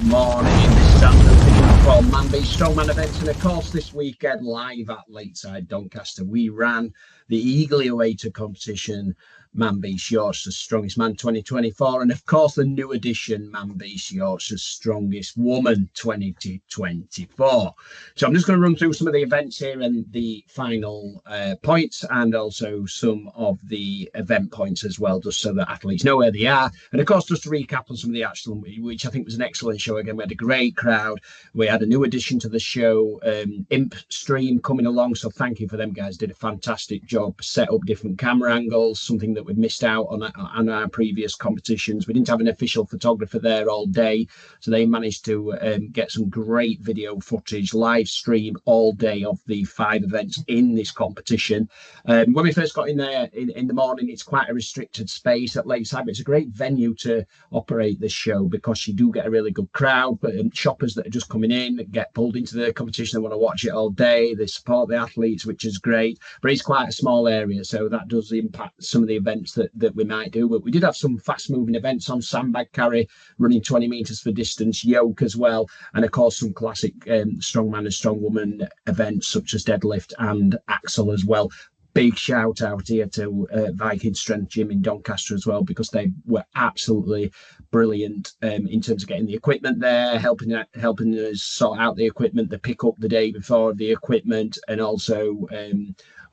Morning, this is Andrew Picking from Man-Beast Strongman events, and of course this weekend live at Lakeside Doncaster we ran the eagerly awaited competition Man-Beast Yorkshire's Strongest Man 2024, and of course the new edition Man-Beast Yorkshire's Strongest Woman 2024. So I'm just going to run through some of the events here and the final points, and also some of the event points as well, just so that athletes know where they are. And of course, just to recap on some of the actual, which I think was an excellent show. Again, we had a great crowd. We had a new addition to the show, Imp Stream, coming along. So thank you for them guys. Did a fantastic job, set up different camera angles, something that we've missed out on our previous competitions. We didn't have an official photographer there all day, so they managed to get some great video footage, live stream all day of the 5 events in this competition. When we first got in there in the morning, it's quite a restricted space at Lakeside, but it's a great venue to operate this show because you do get a really good crowd. But shoppers that are just coming in get pulled into the competition, they want to watch it all day, they support the athletes, which is great. But it's quite a small area, so that does impact some of the events that we might do. But we did have some fast moving events on Sandbag carry, running 20 meters for distance, yoke as well, and of course some classic strongman and strongwoman events such as deadlift and axle as well. Big shout out here to Viking Strength Gym in Doncaster as well, because they were absolutely brilliant in terms of getting the equipment there, helping us sort out the equipment, the pick up the day before the equipment, and also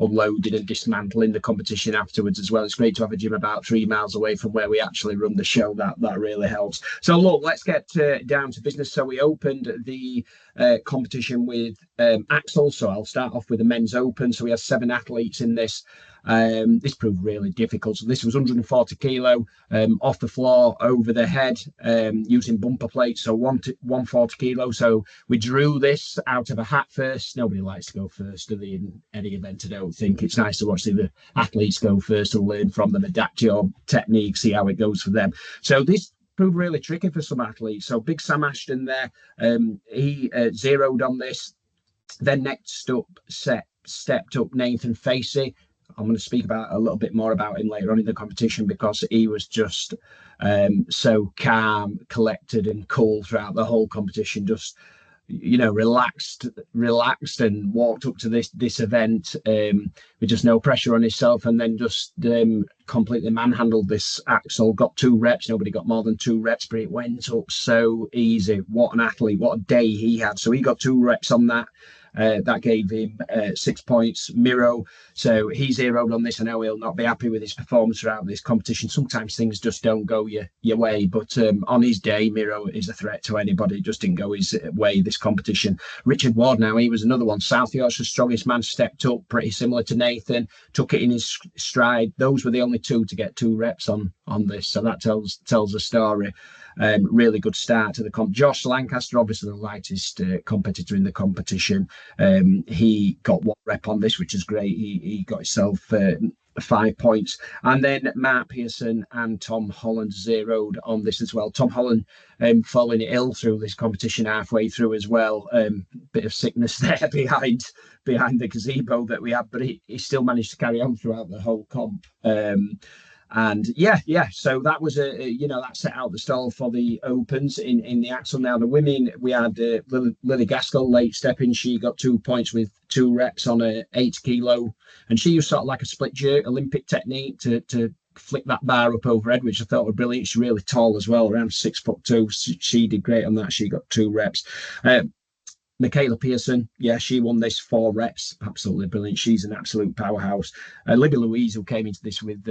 unloading and dismantling the competition afterwards as well. It's great to have a gym about 3 miles away from where we actually run the show. That really helps. So look, let's get down to business. So we opened the competition with axle. So I'll start off with the men's open. So we had 7 athletes in this. This proved really difficult. So this was 140 kilo off the floor, over the head, using bumper plates. So 140 kilo. So we drew this out of a hat first. Nobody likes to go first, do they, in any event? I don't think. It's nice to watch the athletes go first and learn from them, adapt your technique, see how it goes for them. So this proved really tricky for some athletes. So big Sam Ashton there, he zeroed on this. Then next up, stepped up Nathan Facey. I'm going to speak about a little bit more about him later on in the competition, because he was just so calm, collected and cool throughout the whole competition, just relaxed and walked up to this event with just no pressure on himself, and then just completely manhandled this axle. Got 2 reps. Nobody got more than 2 reps, but it went up so easy. What an athlete, what a day he had. So he got 2 reps on that. That gave him 6 points. Miro, so he zeroed on this. I know he'll not be happy with his performance throughout this competition. Sometimes things just don't go your way, but on his day, Miro is a threat to anybody. It just didn't go his way this competition. Richard Ward, now he was another one. South Yorkshire's Strongest Man, stepped up, pretty similar to Nathan, took it in his stride. Those were the only 2 to get 2 reps on this, so that tells a story. Really good start to the comp. Josh Lancaster, obviously the lightest competitor in the competition. He got 1 rep on this, which is great. He got himself 5 points. And then Mark Pearson and Tom Holland zeroed on this as well. Tom Holland falling ill through this competition halfway through as well. Bit of sickness there behind the gazebo that we had, but he still managed to carry on throughout the whole comp. And so that was that set out the stall for the opens in the axle. Now the women, we had Lily Gaskell late stepping. She got 2 points with 2 reps on a 8 kilo, and she used sort of like a split jerk Olympic technique to flick that bar up overhead, which I thought was brilliant. She's really tall as well, around 6'2". She did great on that. She got 2 reps. Michaela Pearson, she won this 4 reps. Absolutely brilliant. She's an absolute powerhouse. Libby Louise, who came into this with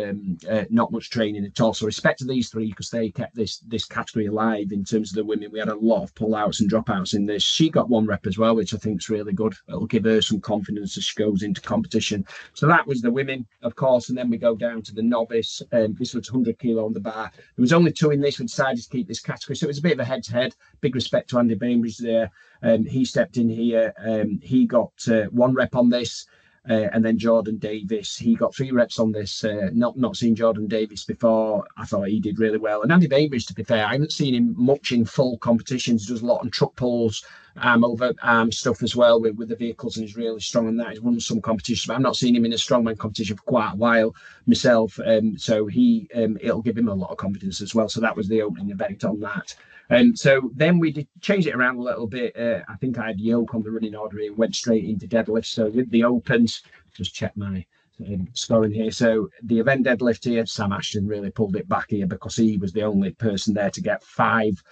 not much training at all. So respect to these 3, because they kept this category alive in terms of the women. We had a lot of pull-outs and dropouts in this. She got 1 rep as well, which I think is really good. It'll give her some confidence as she goes into competition. So that was the women, of course. And then we go down to the novice. This was 100 kilo on the bar. There was only 2 in this. We decided to keep this category. So it was a bit of a head-to-head. Big respect to Andy Bainbridge there. He stepped in here. He got 1 rep on this. And then Jordan Davis, he got 3 reps on this. Not seen Jordan Davis before. I thought he did really well. And Andy Bainbridge, to be fair, I haven't seen him much in full competitions. He does a lot on truck pulls, arm over arm stuff as well with the vehicles, and he's really strong on that. He's won some competitions, but I've not seen him in a strongman competition for quite a while myself. So it'll give him a lot of confidence as well. So that was the opening event on that. So then we did change it around a little bit. I think I had Yoke on the running order and went straight into deadlift. So with the opens, just check my scoring here. So the event deadlift here, Sam Ashton really pulled it back here because he was the only person there to get 5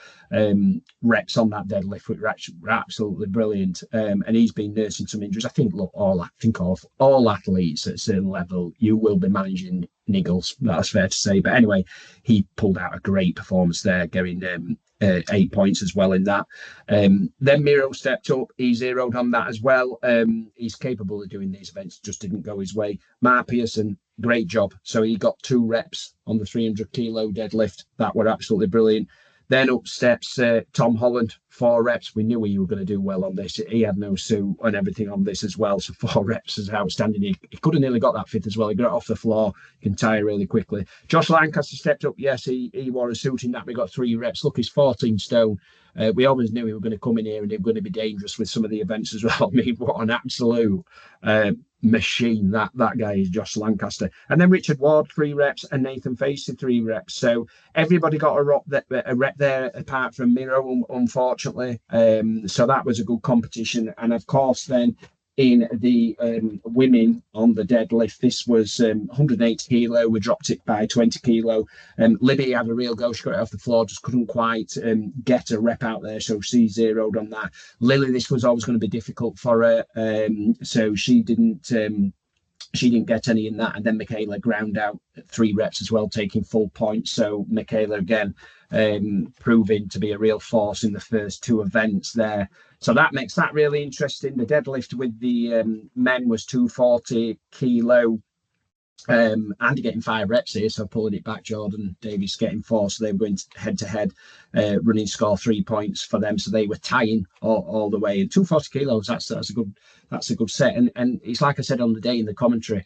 reps on that deadlift, which were absolutely brilliant. And he's been nursing some injuries. I think, look, all athletes at a certain level, you will be managing niggles. That's fair to say. But anyway, he pulled out a great performance there, getting 8 points as well in that. Then Miro stepped up. He zeroed on that as well. He's capable of doing these events, just didn't go his way. Mark Pearson, great job. So he got 2 reps on the 300 kilo deadlift. That were absolutely brilliant. Then up steps Tom Holland, 4 reps. We knew he were going to do well on this. He had no suit and everything on this as well. So 4 reps is outstanding. He could have nearly got that 5th as well. He got it off the floor, can tire really quickly. Josh Lancaster stepped up. Yes, he wore a suit in that. We got 3 reps. Look, he's 14 stone. We always knew he were going to come in here and he was going to be dangerous with some of the events as well. I mean, what an absolute machine that guy is, Josh Lancaster. And then Richard Ward, 3 reps, and Nathan Facey, 3 reps. So everybody got a rep there apart from Miro, unfortunately. So that was a good competition. And of course, then in the women on the deadlift, this was 180 kilo. We dropped it by 20 kilo. Libby had a real go. She got it off the floor, just couldn't quite get a rep out there, so she zeroed on that. Lily, this was always going to be difficult for her, so she didn't get any in that. And then Michaela ground out 3 reps as well, taking full points. So Michaela again proving to be a real force in the first 2 events there. So that makes that really interesting. The deadlift with the men was 240 kilo. Andy getting 5 reps here, so pulling it back. Jordan Davies getting 4, so they were going head to head. Running score 3 points for them, so they were tying all the way. And 240 kilos, that's a good set. And it's like I said on the day in the commentary,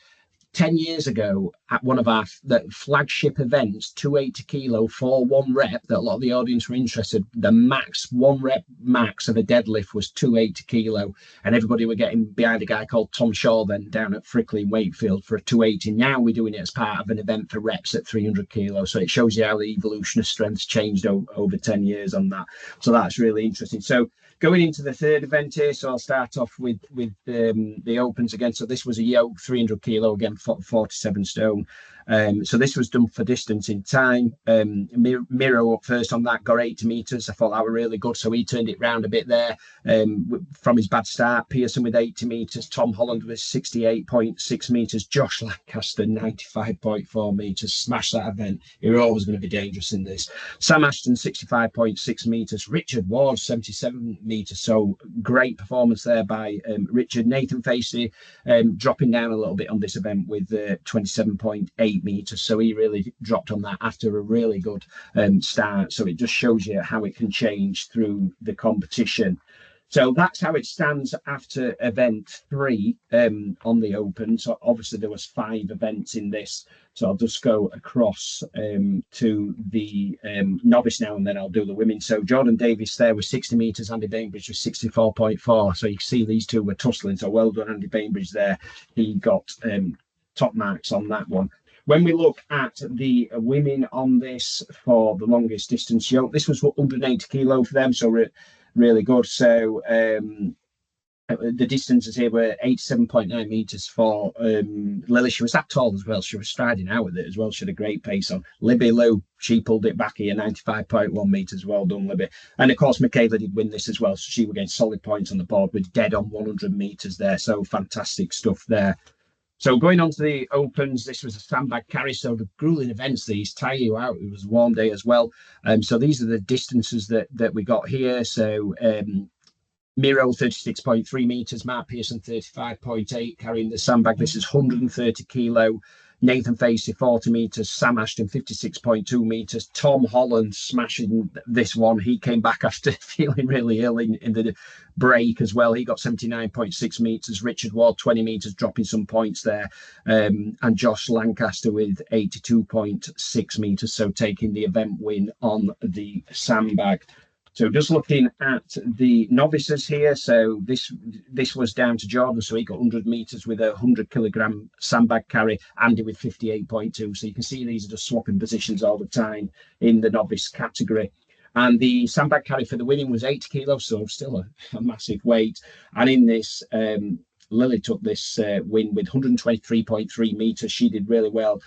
10 years ago at one of our flagship events, 280 kilo for 1 rep, that a lot of the audience were interested. The max 1 rep max of a deadlift was 280 kilo, and everybody were getting behind a guy called Tom Shaw then down at Frickley in Wakefield for a 280. Now we're doing it as part of an event for reps at 300 kilos. So it shows you how the evolution of strength's changed over 10 years on that. So that's really interesting. So going into the 3rd event here, so I'll start off with the opens again. So this was a yoke 300 kilo again, 47 stone. So this was done for distance in time. Miro up first on that, got 80 meters. I thought that were really good, so he turned it round a bit there from his bad start. Pearson with 80 meters, Tom Holland with 68.6 meters, Josh Lancaster 95.4 meters. Smashed that event. You're always going to be dangerous in this. Sam Ashton 65.6 meters, Richard Ward 77 meters. So great performance there by Richard. Nathan Facey dropping down a little bit on this event with 27.8 meters, so he really dropped on that after a really good start. So it just shows you how it can change through the competition. So that's how it stands after event 3 on the open. So obviously there was 5 events in this, so I'll just go across to the novice now, and then I'll do the women. So Jordan Davies there with 60 meters, Andy Bainbridge with 64.4. So you can see these 2 were tussling, so well done Andy Bainbridge there. He got top marks on that one. When we look at the women on this for the longest distance yoke, this was 180 kilo for them, so really good. So the distances here were 87.9 meters for Lily. She was that tall as well. She was striding out with it as well. She had a great pace on. Libby Lou, she pulled it back here, 95.1 meters. Well done, Libby. And of course, Michaela did win this as well. So she was getting solid points on the board with dead on 100 meters there. So fantastic stuff there. So going on to the opens, this was a sandbag carry. So the grueling events, these tire you out. It was a warm day as well. So these are the distances that we got here. So Miro 36.3 meters, Mark Pearson 35.8 carrying the sandbag. This is 130 kilo. Nathan Facey 40 meters, Sam Ashton 56.2 meters, Tom Holland smashing this one. He came back after feeling really ill in the break as well. He got 79.6 meters, Richard Ward 20 meters, dropping some points there, and Josh Lancaster with 82.6 meters, so taking the event win on the sandbag. So just looking at the novices here, so this was down to Jordan, so he got 100 meters with a 100 kilogram sandbag carry, Andy with 58.2. So you can see these are just swapping positions all the time in the novice category. And the sandbag carry for the women was 80 kilos, so still a massive weight. And in this, Lily took this win with 123.3 meters. She did really well.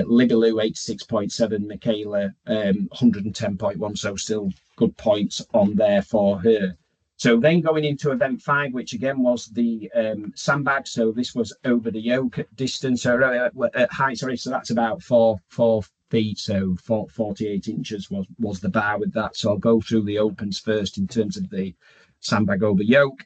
Libby Lou 86.7, Michaela 110.1, so still good points on there for her. So then going into event 5, which again was the sandbag. So this was over the yoke distance, at height, sorry. So that's about 4 feet, so 48 inches was the bar with that. So I'll go through the opens first in terms of the sandbag over yoke.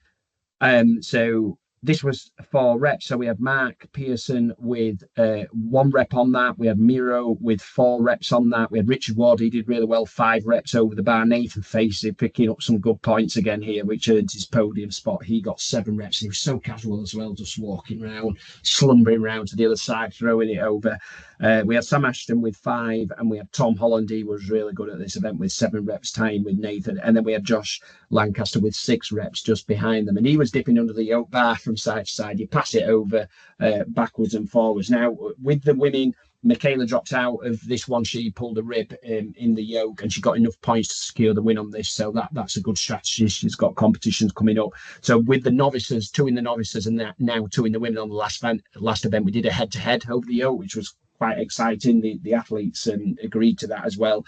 So this was 4 reps. So we had Mark Pearson with 1 rep on that. We had Miro with 4 reps on that. We had Richard Ward, he did really well, 5 reps over the bar. Nathan Facey picking up some good points again here, which earned his podium spot. He got 7 reps. He was so casual as well, just walking around, slumbering around to the other side, throwing it over. We had Sam Ashton with 5, and we had Tom Holland. He was really good at this event with 7 reps tying with Nathan. And then we had Josh Lancaster with 6 reps just behind them. And he was dipping under the yoke bar from side to side. You pass it over backwards and forwards. Now, with the women, Michaela dropped out of this one. She pulled a rib in the yoke, and she got enough points to secure the win on this. So that's a good strategy. She's got competitions coming up. So with the novices, 2 in the novices, and now 2 in the women on the last event, we did a head-to-head over the yoke, which was quite exciting. The athletes agreed to that as well.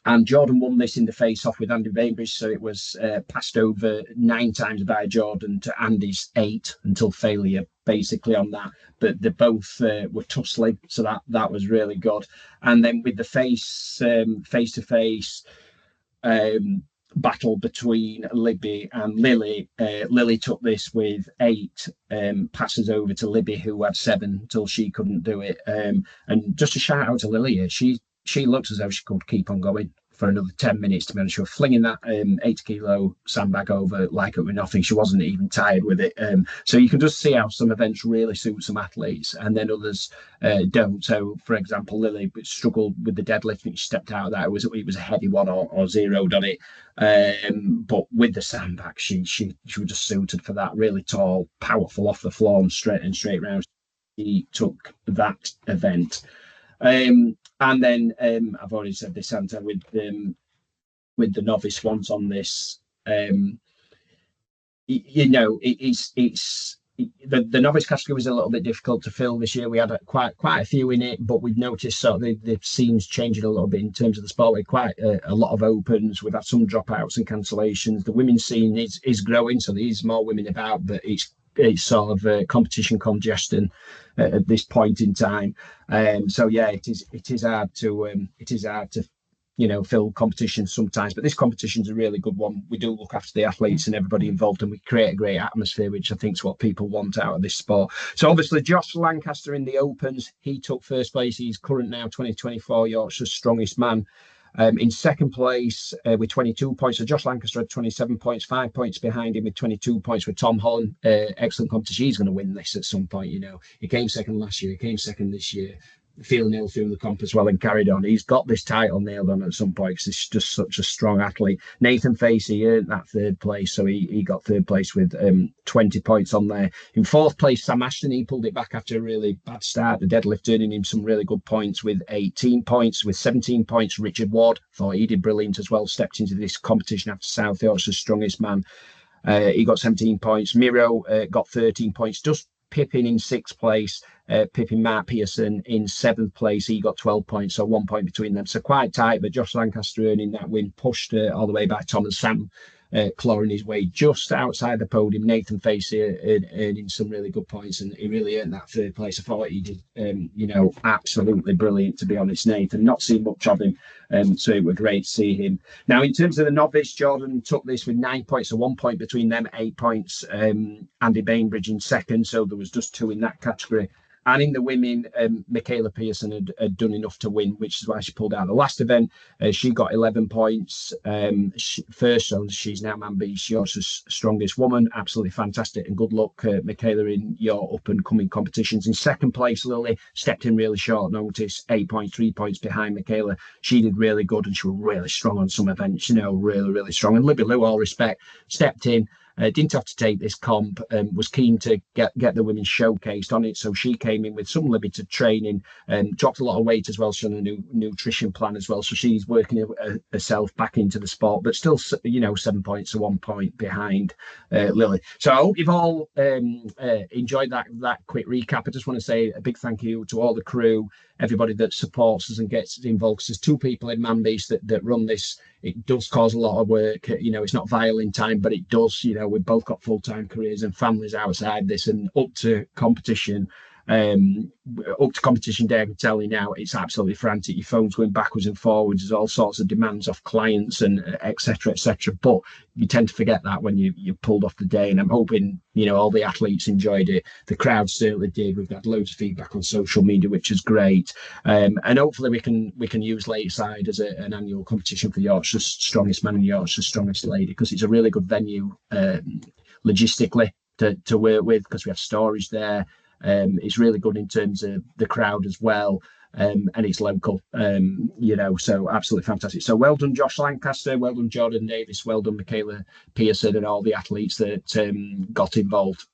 And Jordan won this in the face-off with Andy Bainbridge, so it was passed over 9 times by Jordan to Andy's 8 until failure, basically, on that. But they both were tussling, so that was really good. And then with the face-to-face battle between Libby and Lily, Lily took this with 8 passes over to Libby, who had 7 until she couldn't do it. And just a shout out to Lily here. She looked as though she could keep on going for another 10 minutes, to be honest. She was flinging that 80-kilo sandbag over like it were nothing. She wasn't even tired with it. So you can just see how some events really suit some athletes and then others don't. So, for example, Lily struggled with the deadlift. She stepped out of that. It was a heavy one or zeroed on it. But with the sandbag, she was just suited for that. Really tall, powerful off the floor and straight round. She took that event. And then I've already said this, Santa, with the novice ones on this. It's the novice category was a little bit difficult to fill this year. We had quite a few in it, but we've noticed sort of the scenes changing a little bit in terms of the sport. With quite a lot of opens. We've had some dropouts and cancellations. The women's scene is growing, so there's more women about, but it's sort of competition congestion at this point in time. So yeah, it is hard to fill competitions sometimes, but this competition's a really good one. We do look after the athletes and everybody involved, and we create a great atmosphere, which I think is what people want out of this sport. So obviously Josh Lancaster in the opens, he took first place. He's current now 2024 Yorkshire's strongest man. In second place with 22 points. So Josh Lancaster had 27 points, 5 points behind him with 22 points with Tom Holland. Excellent competition. He's going to win this at some point. He came second last year. He came second this year. Feeling ill through the comp as well and carried on. He's got this title nailed on at some point because he's just such a strong athlete. Nathan Facey earned that 3rd place, so he got 3rd place with 20 points on there. In 4th place, Sam Ashton, he pulled it back after a really bad start. The deadlift earning him some really good points with 18 points. With 17 points, Richard Ward, thought he did brilliant as well, stepped into this competition after South Yorkshire's strongest man. He got 17 points. Miro got 13 points, just Pippin in 6th place, Pippin Mark Pearson in 7th place. He got 12 points, so 1 point between them. So quite tight, but Josh Lancaster earning that win, pushed all the way by Tom and Sam, clawing his way just outside the podium. Nathan Facey earning some really good points, and he really earned that 3rd place. I thought he did, absolutely brilliant, to be honest, Nathan. Not seen much of him, so it was great to see him. Now, in terms of the novice, Jordan took this with 9 points, so 1 point between them, 8 points. Andy Bainbridge in second, so there was just 2 in that category. And in the women, Michaela Pearson had done enough to win, which is why she pulled out the last event. She got 11 points first, so she's now Manby's Yorkshire's strongest woman. Absolutely fantastic, and good luck, Michaela, in your up-and-coming competitions. In second place, Lily stepped in really short notice, 8 points, 3 points behind Michaela. She did really good, and she was really strong on some events, really, really strong. And Libby Lou, all respect, stepped in didn't have to take this comp, was keen to get the women showcased on it. So she came in with some limited training, dropped a lot of weight as well. She's on a new nutrition plan as well. So she's working herself back into the sport, but still, 7 points to 1 point behind Lily. So I hope you've all enjoyed that quick recap. I just want to say a big thank you to all the crew, everybody that supports us and gets involved. Because there's 2 people in Manbeast that run this. It does cause a lot of work. It's not violent time, but it does. We've both got full-time careers and families outside this, and up to competition day, I can tell you now, it's absolutely frantic. Your phone's going backwards and forwards. There's all sorts of demands off clients and etc. But you tend to forget that when you're pulled off the day. And I'm hoping all the athletes enjoyed it. The crowd certainly did. We've had loads of feedback on social media, which is great. And hopefully we can use Lakeside as an annual competition for Yorkshire's Strongest Man and Yorkshire's Strongest Lady, because it's a really good venue logistically to work with, because we have storage there. It's really good in terms of the crowd as well, and it's local, so absolutely fantastic. So well done, Josh Lancaster, well done, Jordan Davis, well done, Michaela Pearson, and all the athletes that got involved.